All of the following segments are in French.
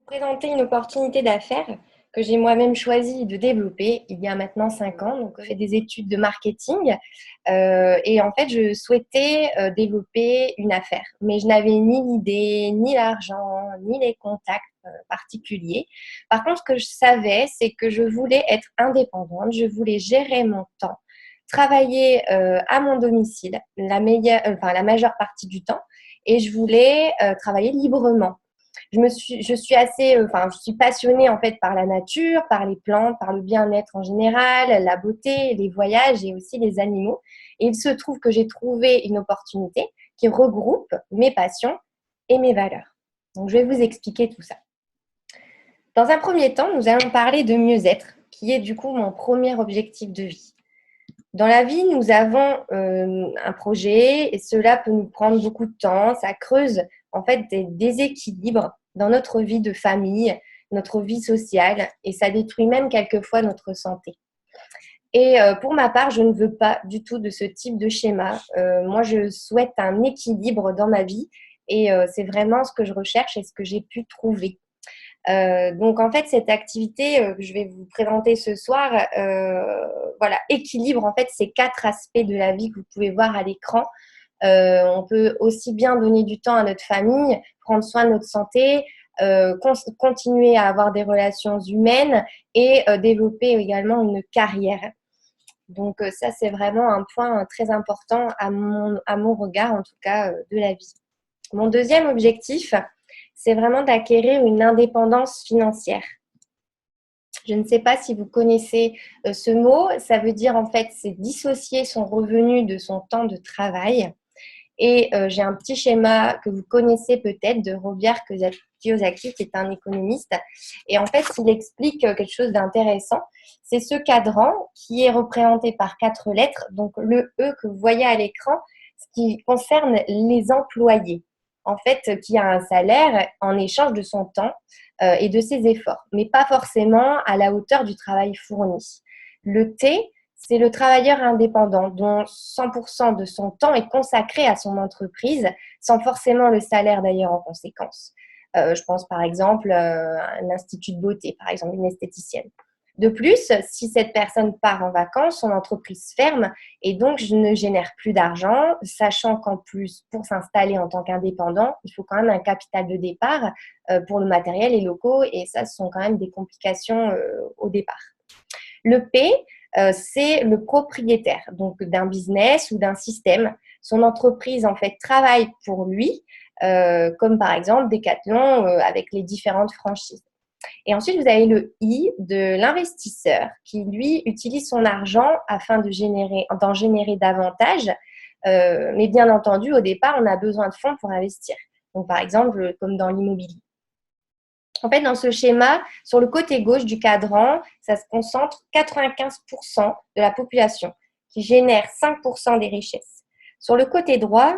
Présenter une opportunité d'affaires que j'ai moi-même choisi de développer il y a maintenant 5 ans. Donc, j'ai fait des études de marketing et en fait, je souhaitais développer une affaire. Mais je n'avais ni l'idée, ni l'argent, ni les contacts particuliers. Par contre, ce que je savais, c'est que je voulais être indépendante, je voulais gérer mon temps, travailler à mon domicile la majeure partie du temps et je voulais travailler librement. Je suis assez, je suis passionnée en fait par la nature, par les plantes, par le bien-être en général, la beauté, les voyages et aussi les animaux. Et il se trouve que j'ai trouvé une opportunité qui regroupe mes passions et mes valeurs. Donc, je vais vous expliquer tout ça. Dans un premier temps, nous allons parler de mieux-être, qui est du coup mon premier objectif de vie. Dans la vie, nous avons un projet et cela peut nous prendre beaucoup de temps. Ça creuse en fait des déséquilibres dans notre vie de famille, notre vie sociale et ça détruit même quelquefois notre santé. Et pour ma part, je ne veux pas du tout de ce type de schéma. Moi, je souhaite un équilibre dans ma vie et c'est vraiment ce que je recherche et ce que j'ai pu trouver. Donc en fait, cette activité que je vais vous présenter ce soir, voilà, équilibre en fait ces 4 aspects de la vie que vous pouvez voir à l'écran. On peut aussi bien donner du temps à notre famille, prendre soin de notre santé, continuer à avoir des relations humaines et développer également une carrière. Donc ça, c'est vraiment un point très important à mon regard, en tout cas, de la vie. Mon deuxième objectif, c'est vraiment d'acquérir une indépendance financière. Je ne sais pas si vous connaissez ce mot. Ça veut dire en fait, c'est dissocier son revenu de son temps de travail. Et j'ai un petit schéma que vous connaissez peut-être de Robert Kiyosaki, qui est un économiste. Et en fait, il explique quelque chose d'intéressant. C'est ce cadran qui est représenté par 4 lettres. Donc, le E que vous voyez à l'écran, ce qui concerne les employés. En fait, qui a un salaire en échange de son temps et de ses efforts, mais pas forcément à la hauteur du travail fourni. Le T, c'est le travailleur indépendant dont 100% de son temps est consacré à son entreprise, sans forcément le salaire d'ailleurs en conséquence. Je pense par exemple à un institut de beauté, par exemple une esthéticienne. De plus, si cette personne part en vacances, son entreprise ferme et donc je ne génère plus d'argent, sachant qu'en plus, pour s'installer en tant qu'indépendant, il faut quand même un capital de départ pour le matériel et locaux et ça, ce sont quand même des complications au départ. Le P, c'est le propriétaire donc d'un business ou d'un système. Son entreprise en fait travaille pour lui, comme par exemple Decathlon avec les différentes franchises. Et ensuite, vous avez le I de l'investisseur qui, lui, utilise son argent afin d'en générer davantage. Mais bien entendu, au départ, on a besoin de fonds pour investir. Donc, par exemple, comme dans l'immobilier. En fait, dans ce schéma, sur le côté gauche du cadran, ça se concentre 95% de la population qui génère 5% des richesses. Sur le côté droit,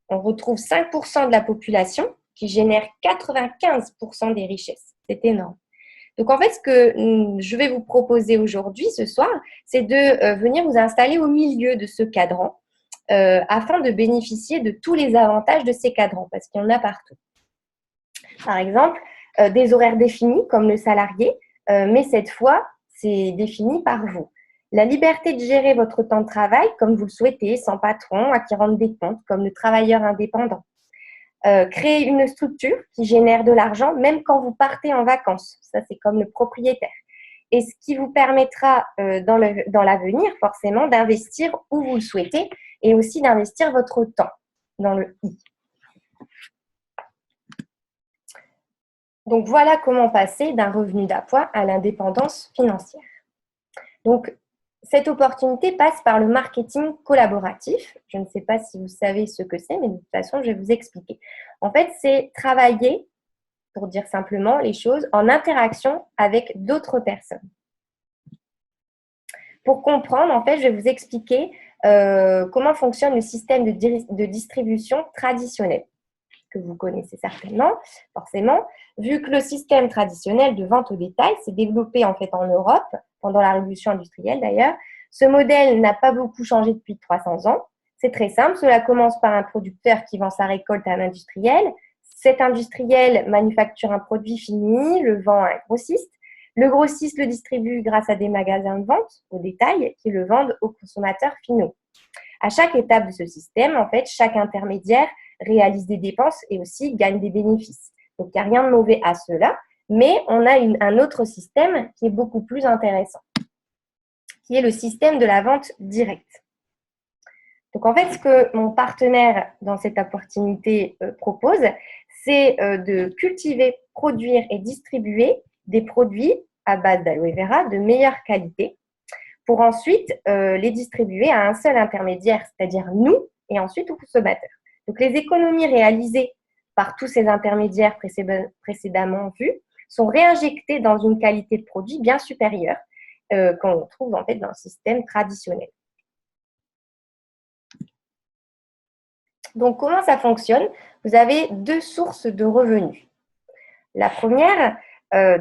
on retrouve 5% de la population qui génère 95% des richesses. C'est énorme. Donc, en fait, ce que je vais vous proposer aujourd'hui, ce soir, c'est de venir vous installer au milieu de ce cadran afin de bénéficier de tous les avantages de ces cadrans, parce qu'il y en a partout. Par exemple, des horaires définis comme le salarié, mais cette fois, c'est défini par vous. La liberté de gérer votre temps de travail comme vous le souhaitez, sans patron, à qui rendre des comptes, comme le travailleur indépendant. Créer une structure qui génère de l'argent même quand vous partez en vacances. Ça, c'est comme le propriétaire. Et ce qui vous permettra dans l'avenir, forcément, d'investir où vous le souhaitez et aussi d'investir votre temps dans le I. Donc, voilà comment passer d'un revenu d'appoint à l'indépendance financière. Donc, cette opportunité passe par le marketing collaboratif. Je ne sais pas si vous savez ce que c'est, mais de toute façon, je vais vous expliquer. En fait, c'est travailler, pour dire simplement les choses, en interaction avec d'autres personnes. Pour comprendre, en fait, je vais vous expliquer comment fonctionne le système de distribution traditionnel, que vous connaissez certainement, forcément, vu que le système traditionnel de vente au détail s'est développé en fait en Europe, pendant la révolution industrielle d'ailleurs. Ce modèle n'a pas beaucoup changé depuis 300 ans. C'est très simple, cela commence par un producteur qui vend sa récolte à un industriel. Cet industriel manufacture un produit fini, le vend à un grossiste. Le grossiste le distribue grâce à des magasins de vente au détail qui le vendent aux consommateurs finaux. À chaque étape de ce système, en fait, chaque intermédiaire réalise des dépenses et aussi gagne des bénéfices. Donc, il n'y a rien de mauvais à cela, mais on a un autre système qui est beaucoup plus intéressant, qui est le système de la vente directe. Donc, en fait, ce que mon partenaire dans cette opportunité propose, c'est de cultiver, produire et distribuer des produits à base d'aloe vera de meilleure qualité pour ensuite les distribuer à un seul intermédiaire, c'est-à-dire nous, et ensuite aux consommateurs. Donc, les économies réalisées par tous ces intermédiaires précédemment vus sont réinjectées dans une qualité de produit bien supérieure qu'on trouve en fait dans le système traditionnel. Donc, comment ça fonctionne? Vous avez deux sources de revenus. La première,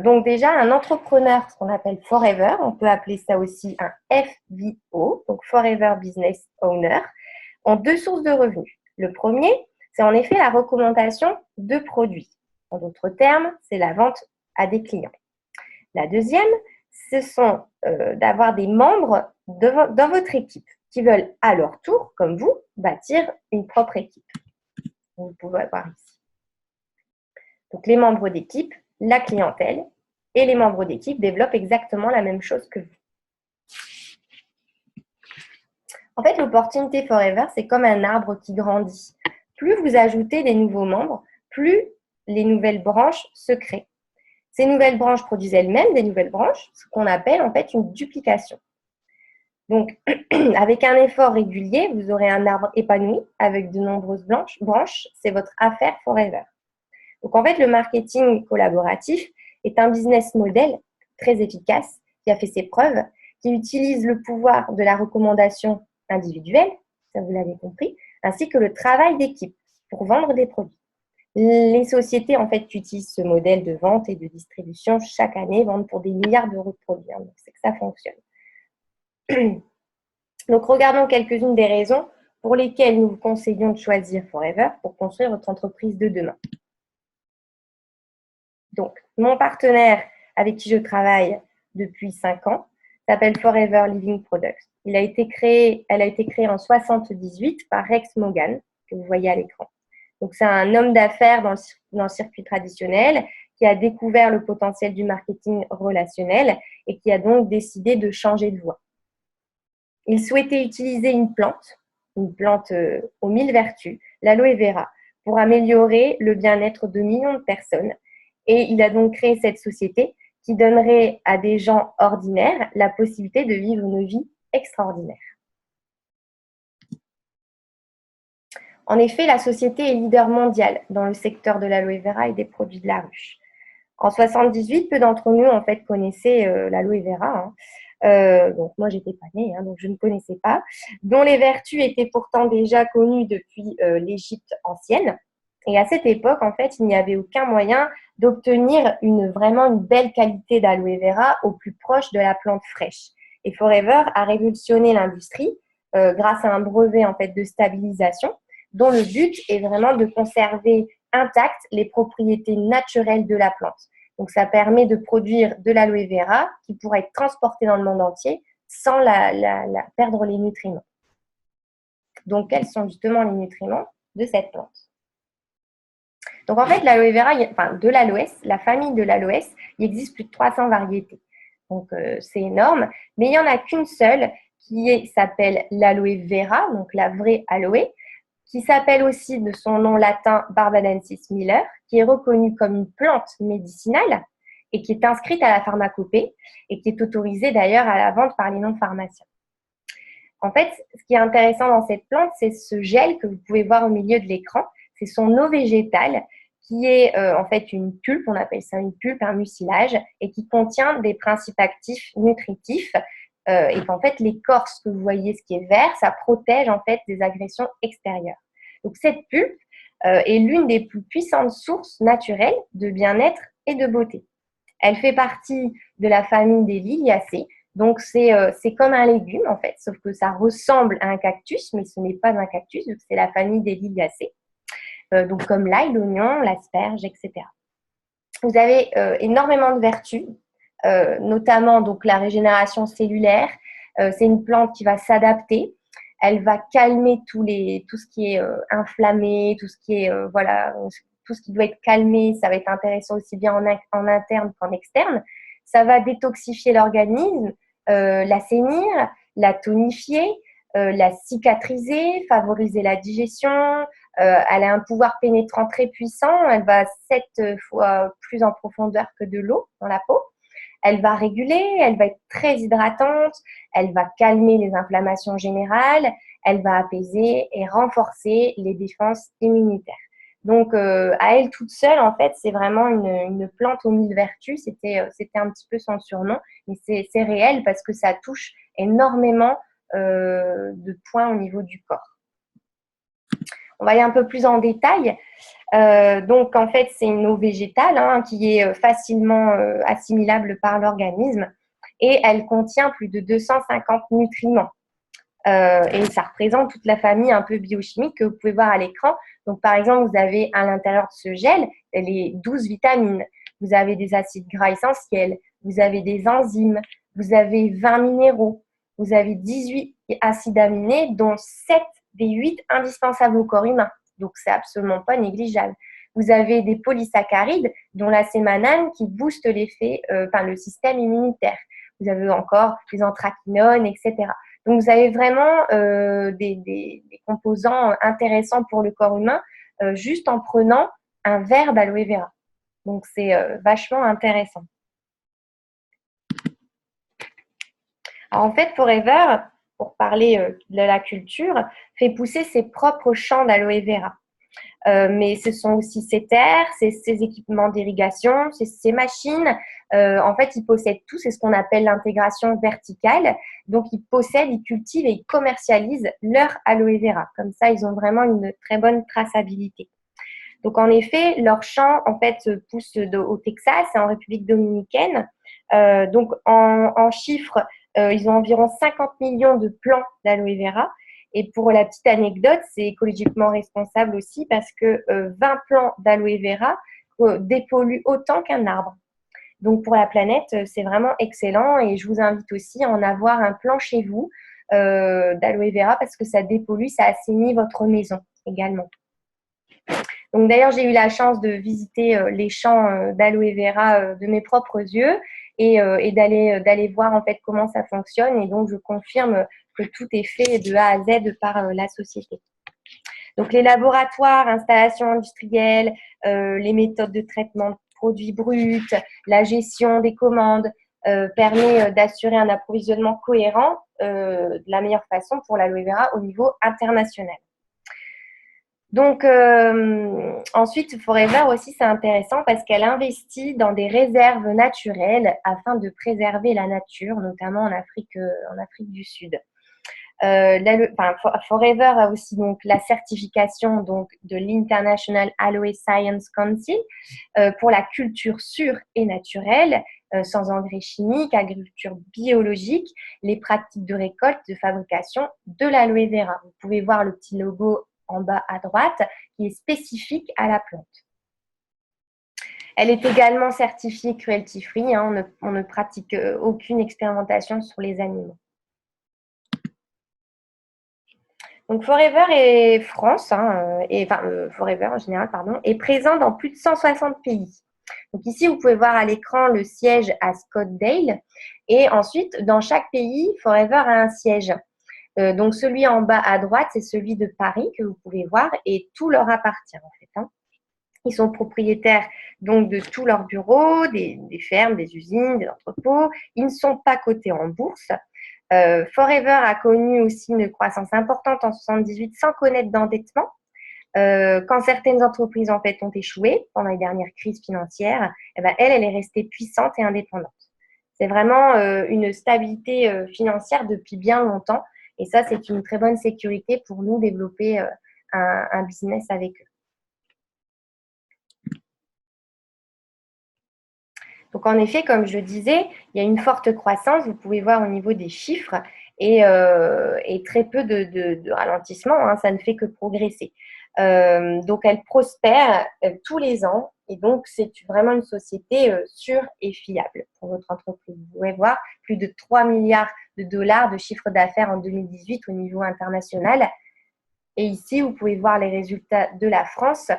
donc déjà, un entrepreneur, ce qu'on appelle Forever, on peut appeler ça aussi un FBO, donc Forever Business Owner, ont deux sources de revenus. Le premier, c'est en effet la recommandation de produits. En d'autres termes, c'est la vente à des clients. La deuxième, ce sont d'avoir des membres dans votre équipe qui veulent à leur tour, comme vous, bâtir une propre équipe. Vous pouvez voir ici. Donc, les membres d'équipe, la clientèle et les membres d'équipe développent exactement la même chose que vous. En fait, l'opportunité Forever, c'est comme un arbre qui grandit. Plus vous ajoutez des nouveaux membres, plus les nouvelles branches se créent. Ces nouvelles branches produisent elles-mêmes des nouvelles branches, ce qu'on appelle en fait une duplication. Donc, avec un effort régulier, vous aurez un arbre épanoui avec de nombreuses branches. C'est votre affaire Forever. Donc, en fait, le marketing collaboratif est un business model très efficace qui a fait ses preuves, qui utilise le pouvoir de la recommandation individuelle, ça vous l'avez compris, ainsi que le travail d'équipe pour vendre des produits. Les sociétés, en fait, qui utilisent ce modèle de vente et de distribution chaque année vendent pour des milliards d'euros de produits. Donc, c'est que ça fonctionne. Donc, regardons quelques-unes des raisons pour lesquelles nous vous conseillons de choisir Forever pour construire votre entreprise de demain. Donc, mon partenaire avec qui je travaille depuis 5 ans s'appelle Forever Living Products. Elle a été créée en 1978 par Rex Morgan, que vous voyez à l'écran. Donc, c'est un homme d'affaires dans le circuit traditionnel qui a découvert le potentiel du marketing relationnel et qui a donc décidé de changer de voie. Il souhaitait utiliser une plante aux 1000 vertus, l'aloe vera, pour améliorer le bien-être de millions de personnes. Et il a donc créé cette société qui donnerait à des gens ordinaires la possibilité de vivre une vie extraordinaire. En effet, la société est leader mondial dans le secteur de l'aloe vera et des produits de la ruche. En 1978, peu d'entre nous en fait connaissaient l'aloe vera. Donc moi, j'étais pas née, donc je ne connaissais pas, dont les vertus étaient pourtant déjà connues depuis l'Égypte ancienne. Et à cette époque, en fait, il n'y avait aucun moyen d'obtenir vraiment une belle qualité d'aloe vera au plus proche de la plante fraîche. Et Forever a révolutionné l'industrie grâce à un brevet en fait de stabilisation dont le but est vraiment de conserver intactes les propriétés naturelles de la plante. Donc, ça permet de produire de l'aloe vera qui pourra être transporté dans le monde entier sans perdre les nutriments. Donc, quels sont justement les nutriments de cette plante? Donc, en fait, l'aloe vera, de l'aloès, la famille de l'aloès, il existe plus de 300 variétés. Donc, c'est énorme. Mais il n'y en a qu'une seule qui s'appelle l'aloe vera, donc la vraie aloe, qui s'appelle aussi de son nom latin Barbadensis Miller, qui est reconnue comme une plante médicinale et qui est inscrite à la pharmacopée et qui est autorisée d'ailleurs à la vente par les non-pharmaciens. En fait, ce qui est intéressant dans cette plante, c'est ce gel que vous pouvez voir au milieu de l'écran. C'est son eau végétale qui est en fait une pulpe, on appelle ça une pulpe, un mucilage, et qui contient des principes actifs nutritifs. Et qu'en fait, l'écorce que vous voyez, ce qui est vert, ça protège en fait des agressions extérieures. Donc, cette pulpe est l'une des plus puissantes sources naturelles de bien-être et de beauté. Elle fait partie de la famille des liliacées. Donc, c'est comme un légume, en fait, sauf que ça ressemble à un cactus, mais ce n'est pas un cactus, c'est la famille des liliacées. donc comme l'ail, l'oignon, l'asperge, etc. Vous avez énormément de vertus, notamment donc la régénération cellulaire. C'est une plante qui va s'adapter. Elle va calmer tout ce qui est inflammé, tout ce qui est voilà, tout ce qui doit être calmé. Ça va être intéressant aussi bien en interne qu'en externe. Ça va détoxifier l'organisme, l'assainir, la tonifier, la cicatriser, favoriser la digestion. Elle a un pouvoir pénétrant très puissant. Elle va 7 fois plus en profondeur que de l'eau dans la peau. Elle va réguler, elle va être très hydratante, elle va calmer les inflammations générales, elle va apaiser et renforcer les défenses immunitaires. Donc, à elle toute seule, en fait, c'est vraiment une plante aux 1000 vertus. C'était un petit peu son surnom, mais c'est réel parce que ça touche énormément de points au niveau du corps. On va aller un peu plus en détail. Donc, en fait, c'est une eau végétale qui est facilement assimilable par l'organisme et elle contient plus de 250 nutriments. Et ça représente toute la famille un peu biochimique que vous pouvez voir à l'écran. Donc, par exemple, vous avez à l'intérieur de ce gel les 12 vitamines. Vous avez des acides gras essentiels, vous avez des enzymes, vous avez 20 minéraux, vous avez 18 acides aminés, dont 7 des 8 indispensables au corps humain. Donc, c'est absolument pas négligeable. Vous avez des polysaccharides, dont la sémanane qui booste le système immunitaire. Vous avez encore les anthraquinones, etc. Donc, vous avez vraiment des composants intéressants pour le corps humain juste en prenant un verre d'aloe vera. Donc, c'est vachement intéressant. Alors, en fait, Forever, pour parler de la culture, fait pousser ses propres champs d'aloe vera. Mais ce sont aussi ses terres, ses équipements d'irrigation, ses machines. En fait, ils possèdent tout, c'est ce qu'on appelle l'intégration verticale. Donc, ils possèdent, ils cultivent et ils commercialisent leur aloe vera. Comme ça, ils ont vraiment une très bonne traçabilité. Donc, en effet, leurs champs, en fait, poussent au Texas et en République dominicaine. Donc, en chiffres, ils ont environ 50 millions de plants d'aloe vera. Et pour la petite anecdote, c'est écologiquement responsable aussi parce que 20 plants d'aloe vera dépolluent autant qu'un arbre. Donc, pour la planète, c'est vraiment excellent et je vous invite aussi à en avoir un plant chez vous d'aloe vera parce que ça dépollue, ça assainit votre maison également. Donc, d'ailleurs, j'ai eu la chance de visiter les champs d'aloe vera de mes propres yeux et d'aller voir en fait comment ça fonctionne. Et donc, je confirme que tout est fait de A à Z par la société. Donc, les laboratoires, installations industrielles, les méthodes de traitement de produits bruts, la gestion des commandes permet d'assurer un approvisionnement cohérent de la meilleure façon pour l'aloe vera au niveau international. Donc, ensuite, Forever aussi, c'est intéressant parce qu'elle investit dans des réserves naturelles afin de préserver la nature, notamment en Afrique du Sud. Forever a aussi donc la certification donc de l'International Aloe Science Council pour la culture sûre et naturelle, sans engrais chimiques, agriculture biologique, les pratiques de récolte, de fabrication de l'aloe vera. Vous pouvez voir le petit logo en bas à droite qui est spécifique à la plante. Elle est également certifiée cruelty free, on ne pratique aucune expérimentation sur les animaux. Donc Forever et France, Forever en général, est présent dans plus de 160 pays. Donc ici, vous pouvez voir à l'écran le siège à Scottsdale. Et ensuite, dans chaque pays, Forever a un siège. Donc celui en bas à droite, c'est celui de Paris que vous pouvez voir et tout leur appartient en fait. Ils sont propriétaires donc de tous leurs bureaux, des fermes, des usines, des entrepôts. Ils ne sont pas cotés en bourse. Forever a connu aussi une croissance importante en 1978 sans connaître d'endettement. Quand certaines entreprises en fait ont échoué pendant les dernières crises financières, elle est restée puissante et indépendante. C'est vraiment une stabilité financière depuis bien longtemps. Et ça, c'est une très bonne sécurité pour nous développer un business avec eux. Donc, en effet, comme je le disais, il y a une forte croissance. Vous pouvez voir au niveau des chiffres et très peu de ralentissement. Ça ne fait que progresser. Donc, elle prospère tous les ans et donc, c'est vraiment une société sûre et fiable pour votre entreprise. Vous pouvez voir plus de 3 milliards de dollars de chiffre d'affaires en 2018 au niveau international. Et ici, vous pouvez voir les résultats de la France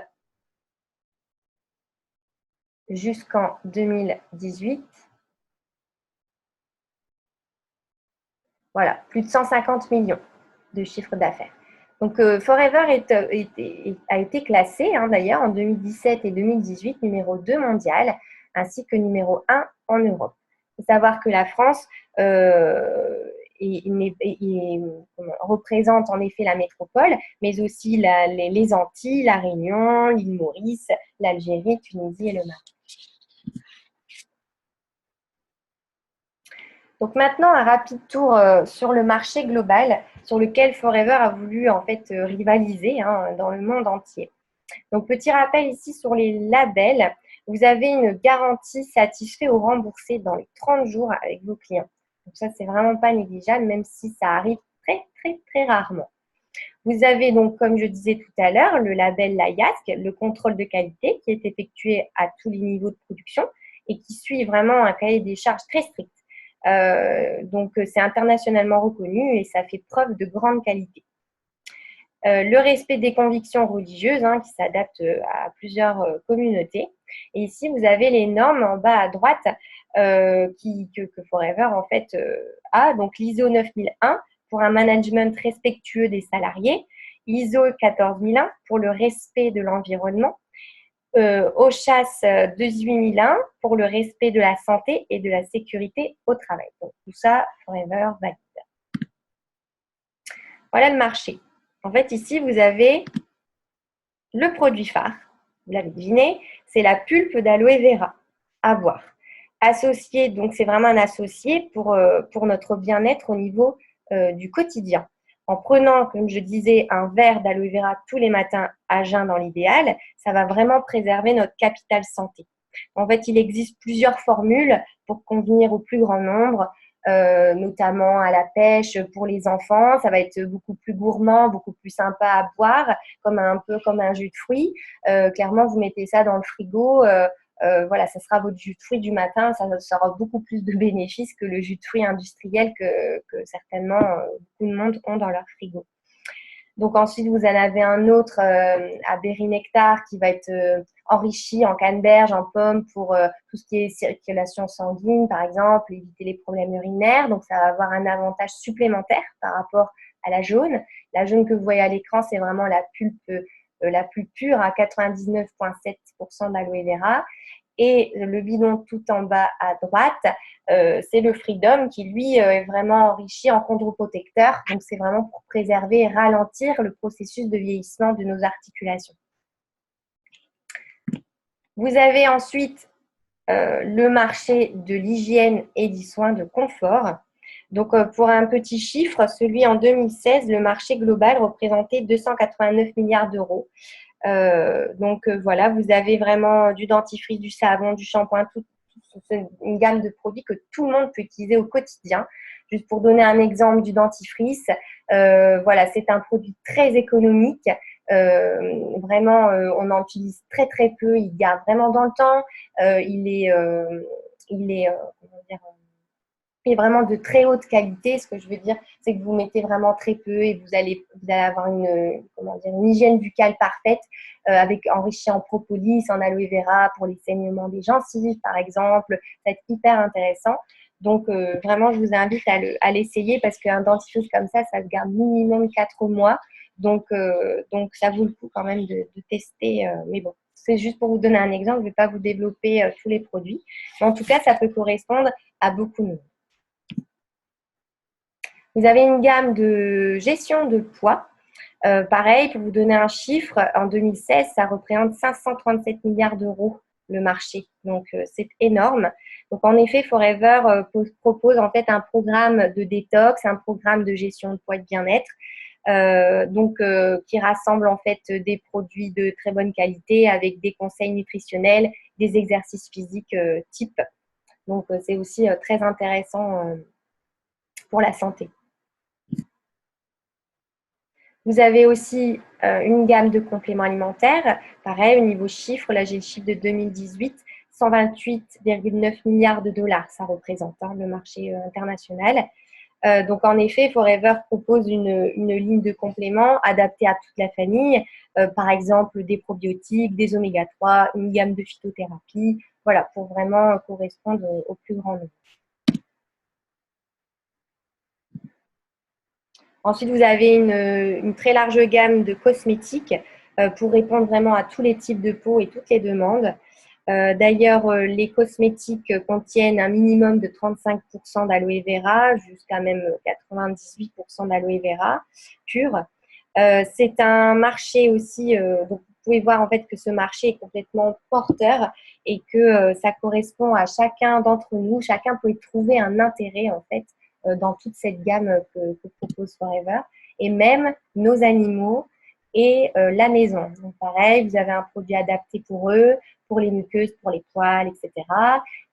jusqu'en 2018. Voilà, plus de 150 millions de chiffre d'affaires. Donc, Forever a été classé d'ailleurs en 2017 et 2018 numéro 2 mondial, ainsi que numéro 1 en Europe. Il faut savoir que la France représente en effet la métropole, mais aussi les Antilles, la Réunion, l'île Maurice, l'Algérie, Tunisie et le Maroc. Donc maintenant, un rapide tour sur le marché global sur lequel Forever a voulu en fait rivaliser dans le monde entier. Donc petit rappel ici sur les labels, vous avez une garantie satisfait ou remboursée dans les 30 jours avec vos clients. Donc ça, c'est vraiment pas négligeable, même si ça arrive très, très, très rarement. Vous avez donc, comme je disais tout à l'heure, le label LAIASC, le contrôle de qualité qui est effectué à tous les niveaux de production et qui suit vraiment un cahier des charges très strict. Donc, c'est internationalement reconnu et ça fait preuve de grande qualité. Le respect des convictions religieuses qui s'adaptent à plusieurs communautés. Et ici, vous avez les normes en bas à droite que Forever en fait a. Donc, l'ISO 9001 pour un management respectueux des salariés, l'ISO 14001 pour le respect de l'environnement, OHSAS 18001 pour le respect de la santé et de la sécurité au travail. Donc, tout ça, Forever valide. Voilà le marché. En fait, ici, vous avez le produit phare. Vous l'avez deviné, c'est la pulpe d'aloe vera à boire. Associé, donc c'est vraiment un associé pour notre bien-être au niveau du quotidien. En prenant, comme je disais, un verre d'aloe vera tous les matins à jeun dans l'idéal, ça va vraiment préserver notre capital santé. En fait, il existe plusieurs formules pour convenir au plus grand nombre, notamment à la pêche pour les enfants. Ça va être beaucoup plus gourmand, beaucoup plus sympa à boire, un peu comme un jus de fruits. Clairement, vous mettez ça dans le frigo. Voilà, ça sera votre jus de fruits du matin, ça aura beaucoup plus de bénéfices que le jus de fruits industriel que certainement beaucoup de monde ont dans leur frigo. Donc ensuite, vous en avez un autre à berry nectar qui va être enrichi en canneberge, en pomme pour tout ce qui est circulation sanguine, par exemple, éviter les problèmes urinaires. Donc ça va avoir un avantage supplémentaire par rapport à la jaune. La jaune que vous voyez à l'écran, c'est vraiment la pulpe la plus pure à 99,7% d'aloe vera. Et le bidon tout en bas à droite, c'est le Freedom qui, lui, est vraiment enrichi en chondroprotecteur. Donc, c'est vraiment pour préserver et ralentir le processus de vieillissement de nos articulations. Vous avez ensuite le marché de l'hygiène et du soin de confort. Donc, pour un petit chiffre, celui en 2016, le marché global représentait 289 milliards d'euros. Voilà, vous avez vraiment du dentifrice, du savon, du shampoing, une gamme de produits que tout le monde peut utiliser au quotidien. Juste pour donner un exemple du dentifrice, voilà, c'est un produit très économique. Vraiment, on en utilise très très peu. Il garde vraiment dans le temps. Comment dire, est vraiment de très haute qualité. Ce que je veux dire, c'est que vous mettez vraiment très peu et vous allez avoir une hygiène buccale parfaite avec enrichi en propolis, en aloe vera pour les saignements des gencives, par exemple. Ça va être hyper intéressant. Donc, vraiment, je vous invite à l'essayer parce qu'un dentifrice comme ça se garde minimum 4 mois. Donc, ça vaut le coup quand même de tester. Mais bon, c'est juste pour vous donner un exemple. Je ne vais pas vous développer tous les produits. Mais en tout cas, ça peut correspondre à beaucoup de monde. Vous avez une gamme de gestion de poids. Pareil, pour vous donner un chiffre, en 2016, ça représente 537 milliards d'euros le marché. Donc, c'est énorme. Donc, en effet, Forever propose en fait un programme de détox, un programme de gestion de poids et de bien-être. Qui rassemble en fait des produits de très bonne qualité avec des conseils nutritionnels, des exercices physiques type. Donc, c'est aussi très intéressant pour la santé. Vous avez aussi une gamme de compléments alimentaires. Pareil, au niveau chiffre, là j'ai le chiffre de 2018, 128,9 milliards de dollars, ça représente le marché international. Donc, en effet, Forever propose une ligne de compléments adaptée à toute la famille, par exemple des probiotiques, des oméga 3, une gamme de phytothérapie, voilà, pour vraiment correspondre au plus grand nombre. Ensuite, vous avez une très large gamme de cosmétiques pour répondre vraiment à tous les types de peau et toutes les demandes. D'ailleurs, les cosmétiques contiennent un minimum de 35% d'aloe vera jusqu'à même 98% d'aloe vera pur. C'est un marché aussi, donc vous pouvez voir en fait que ce marché est complètement porteur et que ça correspond à chacun d'entre nous. Chacun peut y trouver un intérêt en fait dans toute cette gamme que propose Forever, et même nos animaux et la maison. Donc pareil, vous avez un produit adapté pour eux, pour les muqueuses, pour les poils, etc.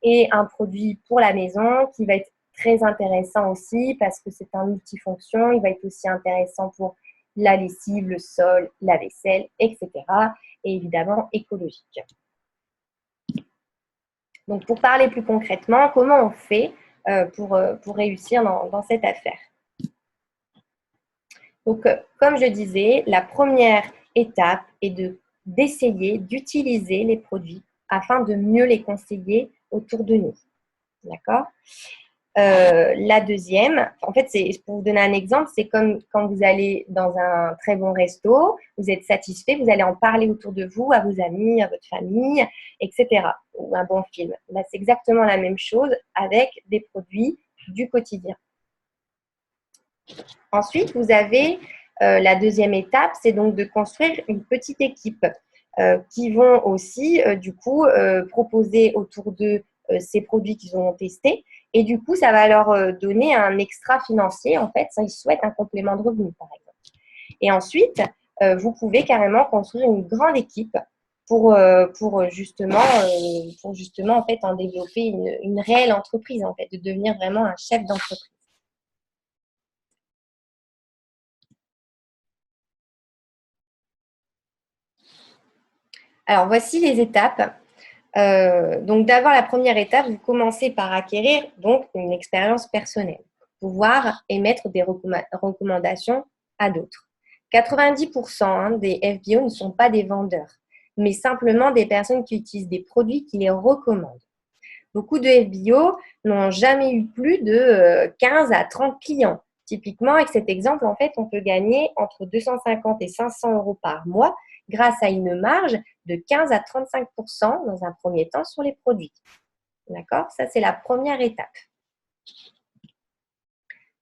Et un produit pour la maison qui va être très intéressant aussi parce que c'est un multifonction. Il va être aussi intéressant pour la lessive, le sol, la vaisselle, etc. Et évidemment écologique. Donc pour parler plus concrètement, comment on fait pour réussir dans cette affaire? Donc, comme je disais, la première étape est d'essayer d'utiliser les produits afin de mieux les conseiller autour de nous. D'accord? La deuxième, en fait, pour vous donner un exemple, c'est comme quand vous allez dans un très bon resto, vous êtes satisfait, vous allez en parler autour de vous, à vos amis, à votre famille, etc. Ou un bon film. Là, c'est exactement la même chose avec des produits du quotidien. Ensuite, vous avez la deuxième étape, c'est donc de construire une petite équipe qui vont aussi, du coup, proposer autour de ces produits qu'ils ont testés. Et du coup, ça va leur donner un extra financier, en fait. Ça, ils souhaitent un complément de revenu, par exemple. Et ensuite, vous pouvez carrément construire une grande équipe pour justement, en fait, en développer une réelle entreprise, en fait, de devenir vraiment un chef d'entreprise. Alors, voici les étapes. Donc, d'abord, la première étape, vous commencez par acquérir donc une expérience personnelle, pouvoir émettre des recommandations à d'autres. 90% des FBO ne sont pas des vendeurs, mais simplement des personnes qui utilisent des produits qui les recommandent. Beaucoup de FBO n'ont jamais eu plus de 15 à 30 clients. Typiquement, avec cet exemple, en fait, on peut gagner entre 250 et 500 euros par mois grâce à une marge de 15 à 35% dans un premier temps sur les produits. D'accord? Ça, c'est la première étape.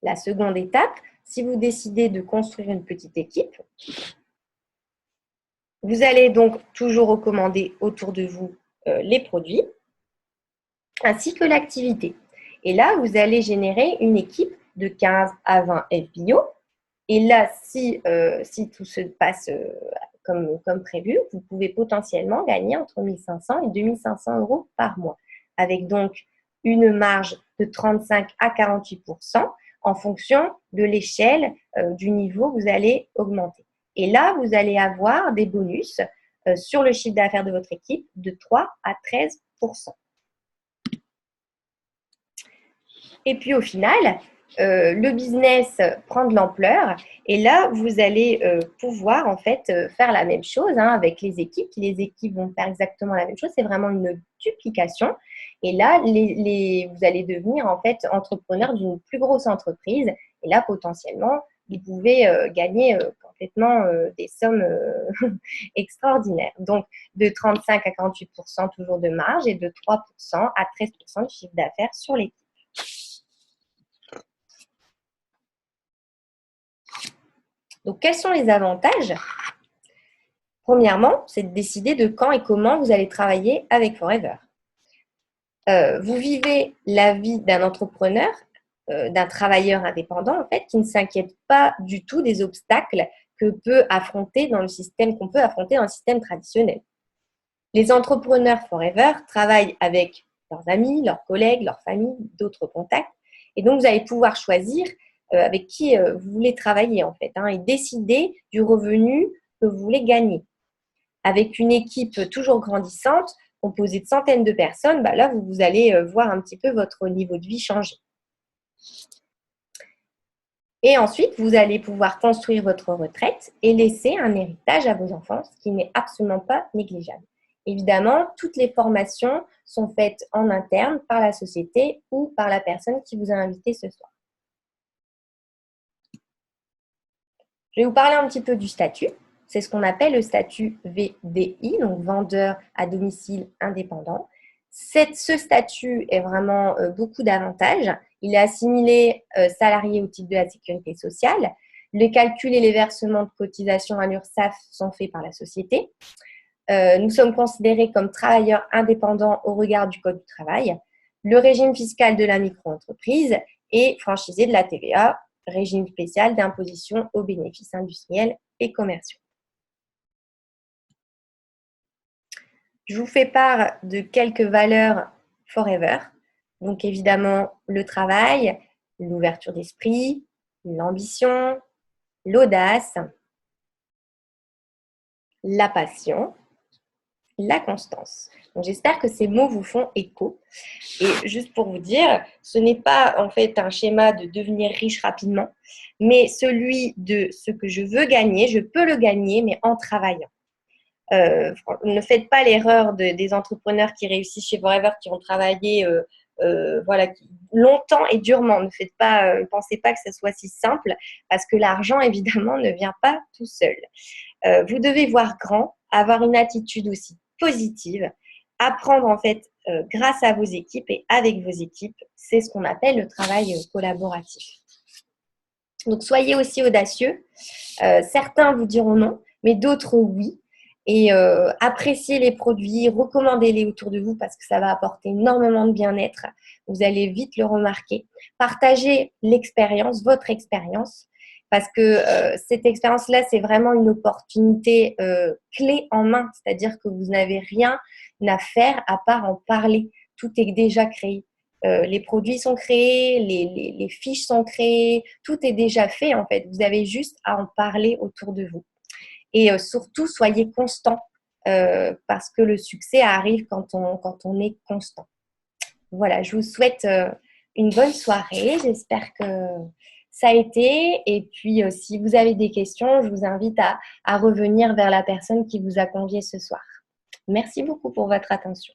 La seconde étape, si vous décidez de construire une petite équipe, vous allez donc toujours recommander autour de vous les produits ainsi que l'activité. Et là, vous allez générer une équipe de 15 à 20 FBO. Et là, si tout se passe comme prévu, vous pouvez potentiellement gagner entre 1 500 et 2 500 euros par mois, avec donc une marge de 35 à 48% en fonction de l'échelle du niveau que vous allez augmenter. Et là, vous allez avoir des bonus sur le chiffre d'affaires de votre équipe de 3 à 13%. Et puis au final, le business prend de l'ampleur et là, vous allez pouvoir en fait faire la même chose avec les équipes. Les équipes vont faire exactement la même chose. C'est vraiment une duplication. Et là, vous allez devenir en fait entrepreneur d'une plus grosse entreprise. Et là, potentiellement, vous pouvez gagner complètement des sommes extraordinaires. Donc, de 35 à 48% toujours de marge et de 3% à 13% de chiffre d'affaires sur l'équipe. Donc, quels sont les avantages? Premièrement, c'est de décider de quand et comment vous allez travailler avec Forever. Vous vivez la vie d'un entrepreneur, d'un travailleur indépendant, en fait, qui ne s'inquiète pas du tout des obstacles qu'on peut affronter dans le système traditionnel. Les entrepreneurs Forever travaillent avec leurs amis, leurs collègues, leurs familles, d'autres contacts. Et donc, vous allez pouvoir choisir avec qui vous voulez travailler en fait, hein, et décider du revenu que vous voulez gagner. Avec une équipe toujours grandissante, composée de centaines de personnes, bah là, vous allez voir un petit peu votre niveau de vie changer. Et ensuite, vous allez pouvoir construire votre retraite et laisser un héritage à vos enfants, ce qui n'est absolument pas négligeable. Évidemment, toutes les formations sont faites en interne par la société ou par la personne qui vous a invité ce soir. Je vais vous parler un petit peu du statut. C'est ce qu'on appelle le statut VDI, donc vendeur à domicile indépendant. Ce statut est vraiment beaucoup d'avantages. Il est assimilé salarié au titre de la sécurité sociale. Les calculs et les versements de cotisations à l'URSSAF sont faits par la société. Nous sommes considérés comme travailleurs indépendants au regard du Code du travail. Le régime fiscal de la micro-entreprise est franchisé de la TVA, régime spécial d'imposition aux bénéfices industriels et commerciaux. Je vous fais part de quelques valeurs forever. Donc évidemment, le travail, l'ouverture d'esprit, l'ambition, l'audace, la passion, la constance. Donc j'espère que ces mots vous font écho. Et juste pour vous dire, ce n'est pas en fait un schéma de devenir riche rapidement, mais celui de ce que je veux gagner, je peux le gagner, mais en travaillant. Ne faites pas l'erreur des entrepreneurs qui réussissent chez Forever, qui ont travaillé longtemps et durement. Ne pensez pas que ce soit si simple, parce que l'argent, évidemment, ne vient pas tout seul. Vous devez voir grand, avoir une attitude aussi positive, apprendre en fait grâce à vos équipes et avec vos équipes. C'est ce qu'on appelle le travail collaboratif. Donc, soyez aussi audacieux. Certains vous diront non, mais d'autres oui. Et appréciez les produits, recommandez-les autour de vous parce que ça va apporter énormément de bien-être. Vous allez vite le remarquer. Partagez l'expérience, votre expérience, parce que cette expérience-là, c'est vraiment une opportunité clé en main. C'est-à-dire que vous n'avez rien à faire à part en parler. Tout est déjà créé. Les produits sont créés, les fiches sont créées, tout est déjà fait en fait. Vous avez juste à en parler autour de vous. Et surtout, soyez constant parce que le succès arrive quand on est constant. Voilà, je vous souhaite une bonne soirée. J'espère que ça a été. Et puis, si vous avez des questions, je vous invite à revenir vers la personne qui vous a convié ce soir. Merci beaucoup pour votre attention.